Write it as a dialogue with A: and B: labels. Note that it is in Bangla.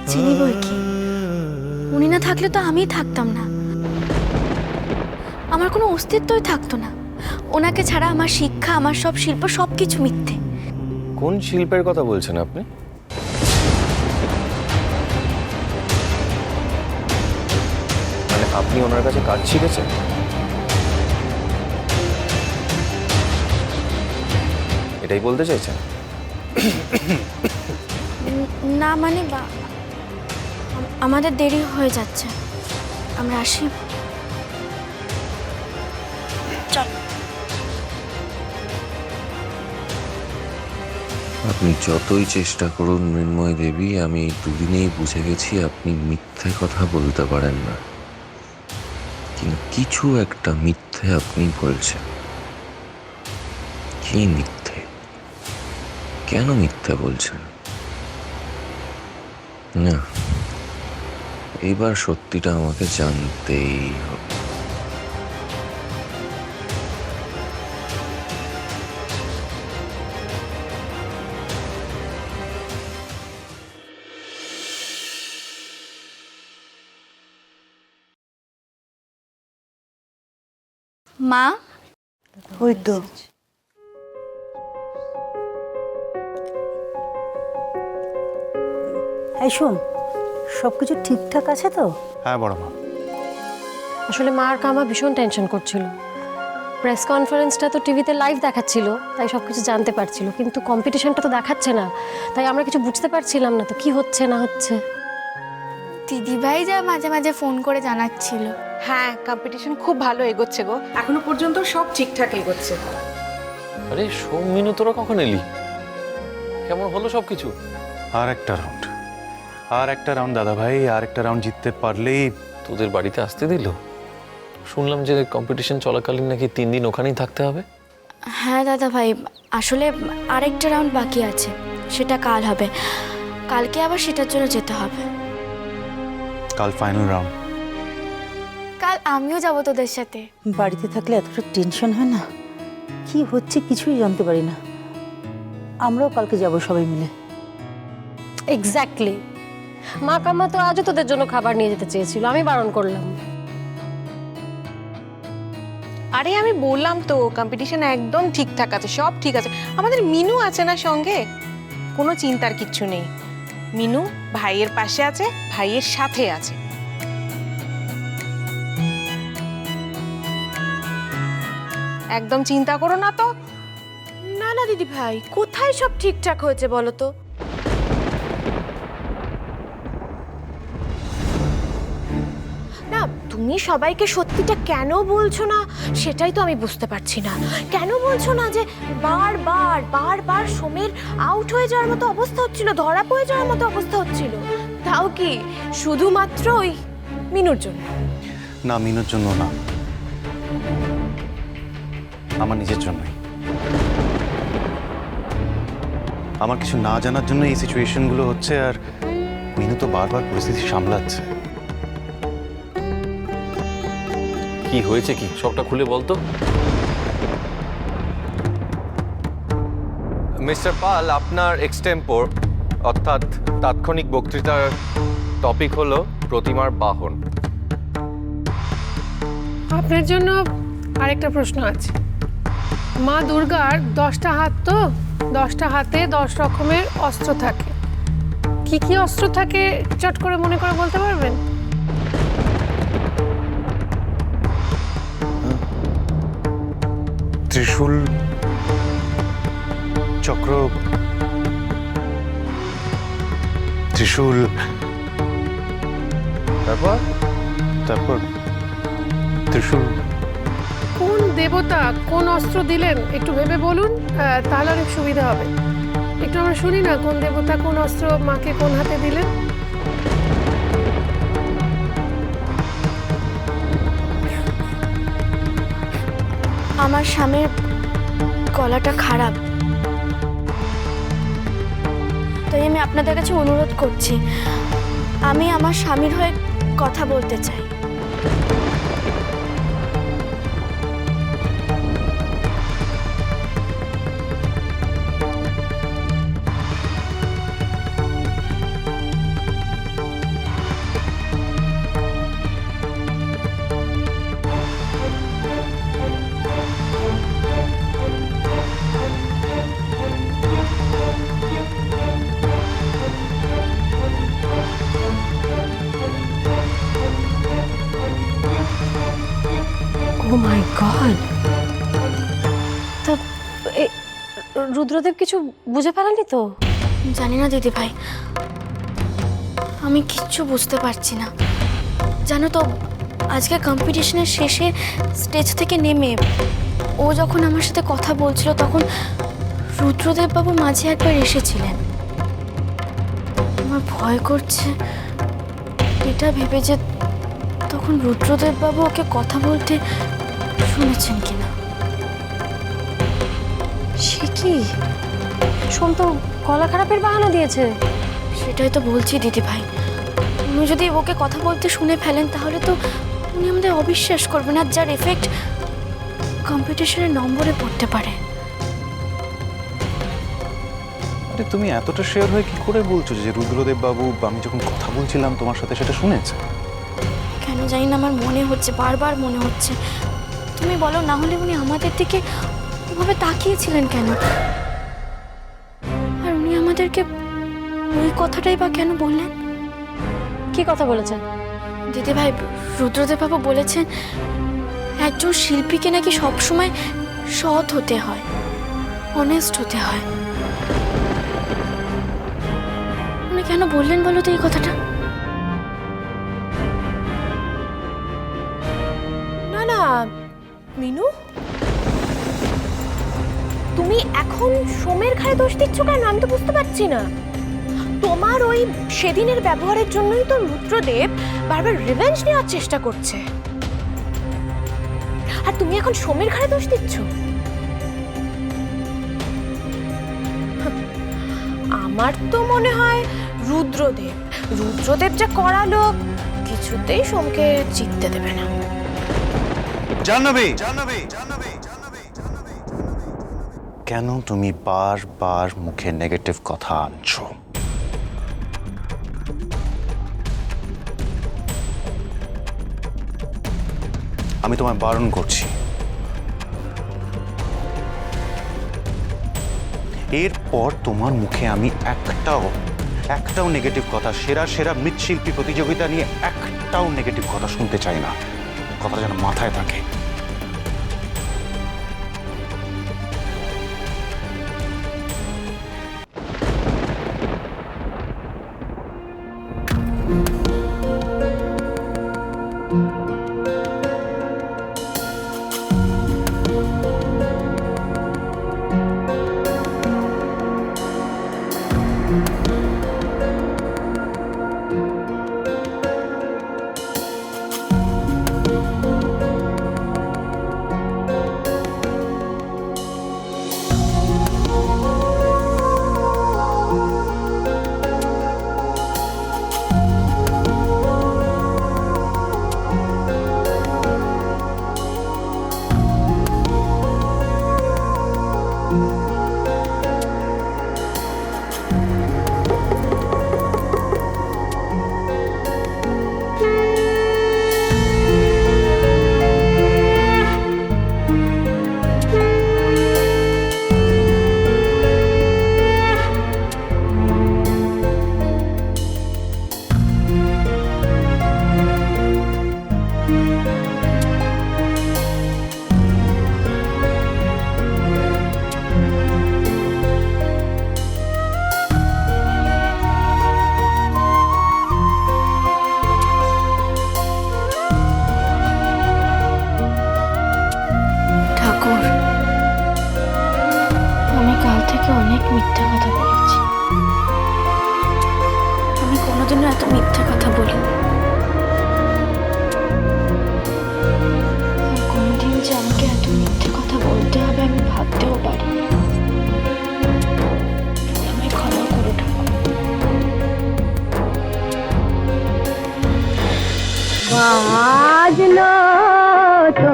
A: চিনি বই কি, উনি না থাকলে তো আমিই থাকতাম না, আমার কোনো অস্তিত্বই থাকতো না। ওনাকে ছাড়া আমার শিক্ষা, আমার সব শিল্প সবকিছু মিথ্যে।
B: কোন শিল্পের কথা বলছেন আপনি? মানে আপনি ওনার কাছে কাজ শিখেছেন? এটাই বলতে চাইছেন?
A: না মানে আমাদের দেরি হয়ে যাচ্ছে, আমরা আসি। চল।
C: আপনি যতই চেষ্টা করুন মৃন্ময় দেবী, আমি এই দুদিনেই বুঝে গেছি আপনি মিথ্যে কথা বলতে পারেন না। কিন্তু কিছু একটা মিথ্যে আপনি বলছেন। কি মিথ্যে? কেন মিথ্যে বলছেন? না, এবার সত্যিটা আমাকে জানতেই হবে।
A: মা,
D: ওই তো এই শোন, সবকিছু ঠিকঠাক আছে তো?
E: হ্যাঁ বড় মা।
F: আসলে মা আর কামা ভীষণ টেনশন করছিল। প্রেস কনফারেন্সটা তো টিভিতে লাইভ দেখাচ্ছিল, তাই সব কিছু জানতে পারছিল, কিন্তু কম্পিটিশনটা তো দেখাচ্ছে না, তাই আমরা কিছু বুঝতে পারছিলাম না তো কি হচ্ছে না হচ্ছে।
A: দিদিভাই যা মাঝে মাঝে ফোন করে জানাচ্ছিল।
G: হ্যাঁ, কম্পিটিশন খুব ভালো এগোচ্ছে গো, এখনো পর্যন্ত সব ঠিকঠাক এগোচ্ছে।
B: আরে সৌমিনু, তোরা কখন এলি? কেমন হলো সবকিছু?
E: আর একটা রাউন্ড দাদা ভাই, আর একটা রাউন্ড জিততে পারলেই।
B: তোদের বাড়িতে আসতে দিল? শুনলাম যে কম্পিটিশন চলাকালীন নাকি 3 দিন ওখানেই থাকতে হবে।
A: হ্যাঁ দাদা ভাই, আসলে আরেকটা রাউন্ড বাকি আছে, সেটা কাল হবে। কালকে আবার সেটার জন্য যেতে হবে।
E: কাল ফাইনাল রাউন্ড।
A: কাল আমিও যাব তোদের সাথে।
D: বাড়িতে থাকলে এতটা টেনশন হয় না, কি হচ্ছে কিছুই জানতে পারি না। আমরাও কালকে যাব সবাই মিলে।
F: এক্স্যাক্টলি, মা কামা তো আজও তোদের জন্য খাবার নিয়ে যেতে চেয়েছিল, আমি বারণ করলাম।
G: আরে আমি বললাম তো কম্পিটিশন একদম ঠিকঠাক আছে, সব ঠিক আছে। আমাদের মিনু আছে না সঙ্গে, কোনো চিন্তার কিচ্ছু নেই। মিনু ভাইয়ের পাশে আছে, ভাইয়ের সাথে আছে। একদম চিন্তা করো না তো।
A: না না দিদি ভাই, কোথায় সব ঠিকঠাক হয়েছে বলো তো? না, তুমি সবাইকে সত্যিটা কেন বলছো না সেটাই তো আমি বুঝতে পারছি না। কেন বলছো না যে বারবার বারবার সোমের আউট হয়ে যাওয়ার মতো অবস্থা হচ্ছিল, ধরা পড়ে যাওয়ার মতো অবস্থা হচ্ছিল, তাও কি শুধুমাত্র ওই মিনুর জন্য?
E: না, মিনুর জন্য না, আমার নিজের জন্যই। আমার কিছু না জানার জন্য এই সিচুয়েশনগুলো হচ্ছে, আর মিনু তো বারবার পরিস্থিতি সামলাচ্ছে।
B: কি হয়েছে, কি সবটা খুলে বলতো। মিস্টার পাল, আপনার এক্সটেম্পোর অর্থাৎ তাৎক্ষণিক বক্তৃতার টপিক হলো প্রতিমার বাহন।
H: আপনার জন্য আরেকটা প্রশ্ন আছে। মা দুর্গার 10টা হাত, তো 10টা হাতে 10 রকমের অস্ত্র থাকে। কি কি অস্ত্র থাকে চট করে মনে করে বলতে পারবেন?
E: ত্রিশূল, চক্র, ত্রিশূল, তারপর ত্রিশূল।
H: কোন দেবতা কোন অস্ত্র দিলেন একটু ভেবে বলুন, তাহলে অনেক সুবিধা হবে। একটু আমরা শুনি না, কোন দেবতা কোন অস্ত্র মাকে কোন হাতে দিলেন।
A: আমার স্বামীর গলাটা খারাপ, তাই আমি আপনাদের কাছে অনুরোধ করছি, আমি আমার স্বামীর হয়ে কথা বলতে চাই।
F: মাই গড, তা রুদ্রদেব কিছু বুঝে ফেলেনি তো?
I: জানি না দিদি ভাই, আমি কিচ্ছু বুঝতে পারছি না। জানো তো, আজকে কম্পিটিশনের শেষে স্টেজ থেকে নেমে ও যখন আমার সাথে কথা বলছিল তখন রুদ্রদেব বাবু মাঝে একবার এসেছিলেন। আমার ভয় করছে এটা ভেবে যে তখন রুদ্রদেব বাবু ওকে কথা বলতে শুনেছেন কিনা।
F: সে কি, শোন তো গলা খারাপের বাহানা দিয়েছে।
I: সেটাই তো বলছি দিদি ভাই, উনি যদি ওকে কথা বলতে শুনে ফেলেন তাহলে তো উনি আমাদের অবিশ্বাস করবেন, আর যার এফেক্ট কম্পিটিশনের নম্বরে পড়তে পারে।
E: আরে তুমি এতটা শেয়ার হয়ে কি করে বলছো যে রুদ্রদেব বাবু আমি যখন কথা বলছিলাম তোমার সাথে সেটা শুনেছে?
I: কেন জানি না, আমার মনে হচ্ছে, বারবার মনে হচ্ছে। তুমি বলো, না হলে উনি আমাদের দিকে ওভাবে তাকিয়েছিলেন কেন? আর উনি আমাদেরকে ওই কথাটাই বা কেন বললেন?
F: কি কথা বলেছেন?
I: দিদি ভাই, রুদ্রদেব বাবু বলেছেন একজন শিল্পীকে নাকি সবসময় সৎ হতে হয়, অনেস্ট হতে হয়। উনি কেন বললেন বলো তো এই কথাটা?
A: না না মিনু, তুমি এখন সোমের ঘাড়ে দোষ দিচ্ছ কেন? আমি তো বুঝতে পারছি না। তোমার ওই সেদিনের ব্যবহারের জন্যই তো রুদ্রদেব বারবার রিভেঞ্জ নেওয়ার চেষ্টা করছে, আর তুমি এখন সোমের ঘাড়ে দোষ দিচ্ছ। আমার তো মনে হয় রুদ্রদেব যা করালো কিছুতেই সোমকে জিততে দেবে না।
E: জাহ্নবী, কেন তুমি বারবার মুখে নেগেটিভ কথা আনছো? আমি তোমায় বারণ করছি। এরপর তোমার মুখে আমি একটাও নেগেটিভ কথা, সেরা মৃৎশিল্পী প্রতিযোগিতা নিয়ে একটাও নেগেটিভ কথা শুনতে চাই না। কথা যেন মাথায় থাকে।
I: অনেক মিথ্যা কথা বলেছি। আমি কোনোদিনও এত মিথ্যা কথা বলিনি। কোনোদিন যে আমাকে এত মিথ্যে কথা বলতে হবে আমি ভাবতেও পারিনি। আমায় ক্ষমা করো ঠাকুর।
A: বাজলো তো